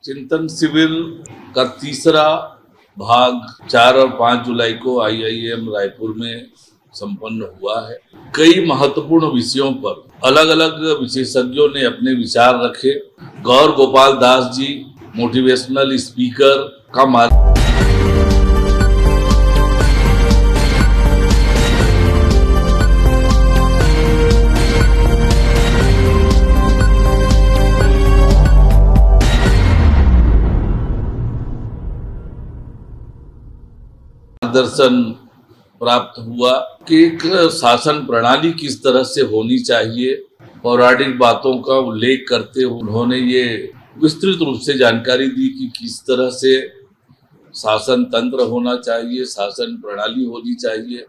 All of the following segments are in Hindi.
चिंतन शिविर का तीसरा भाग 4 और 5 जुलाई को IIM रायपुर में संपन्न हुआ है। कई महत्वपूर्ण विषयों पर अलग अलग विशेषज्ञों ने अपने विचार रखे। गौर गोपाल दास जी मोटिवेशनल स्पीकर का मार्गदर्शन प्राप्त हुआ कि एक शासन प्रणाली किस तरह से होनी चाहिए। पौराणिक बातों का उल्लेख करते हुए उन्होंने ये विस्तृत रूप से जानकारी दी कि किस तरह से शासन तंत्र होना चाहिए, शासन प्रणाली होनी चाहिए।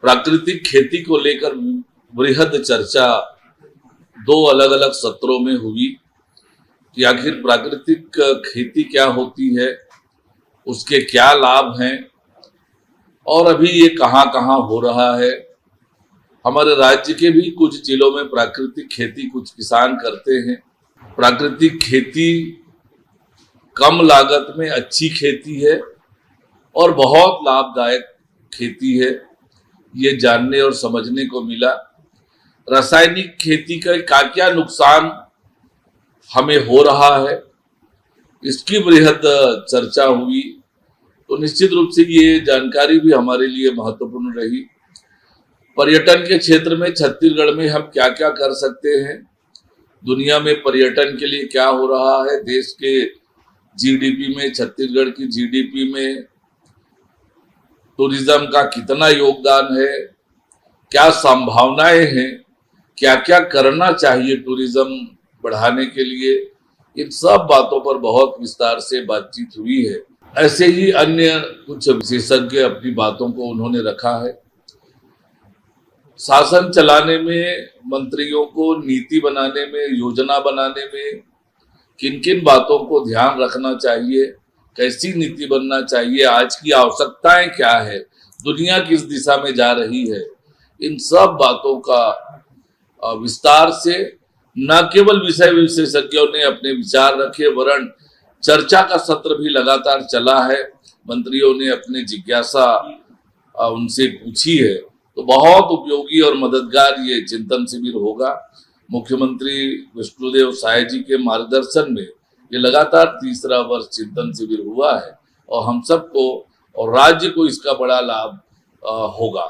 प्राकृतिक खेती को लेकर बृहद चर्चा 2 अलग अलग सत्रों में हुई कि आखिर प्राकृतिक खेती क्या होती है, उसके क्या लाभ हैं और अभी ये कहाँ हो रहा है। हमारे राज्य के भी कुछ जिलों में प्राकृतिक खेती कुछ किसान करते हैं। प्राकृतिक खेती कम लागत में अच्छी खेती है और बहुत लाभदायक खेती है, ये जानने और समझने को मिला। रासायनिक खेती का क्या नुकसान हमें हो रहा है, इसकी बृहद चर्चा हुई। तो निश्चित रूप से ये जानकारी भी हमारे लिए महत्वपूर्ण रही। पर्यटन के क्षेत्र में छत्तीसगढ़ में हम क्या क्या कर सकते हैं, दुनिया में पर्यटन के लिए क्या हो रहा है, देश के GDP में, छत्तीसगढ़ की GDP में टूरिज्म का कितना योगदान है, क्या संभावनाएं हैं, क्या क्या करना चाहिए टूरिज्म बढ़ाने के लिए, इन सब बातों पर बहुत विस्तार से बातचीत हुई है। ऐसे ही अन्य कुछ विशेषज्ञ अपनी बातों को उन्होंने रखा है। शासन चलाने में, मंत्रियों को नीति बनाने में, योजना बनाने में किन किन बातों को ध्यान रखना चाहिए, कैसी नीति बनना चाहिए, आज की आवश्यकताएं क्या है, दुनिया किस दिशा में जा रही है, इन सब बातों का विस्तार से न केवल विषय विशेषज्ञों ने अपने विचार रखे, वरन चर्चा का सत्र भी लगातार चला है। मंत्रियों ने अपने जिज्ञासा उनसे पूछी है। तो बहुत उपयोगी और मददगार ये चिंतन शिविर होगा। मुख्यमंत्री विष्णुदेव साय जी के मार्गदर्शन में ये लगातार तीसरा वर्ष चिंतन शिविर हुआ है और हम सबको और राज्य को इसका बड़ा लाभ होगा।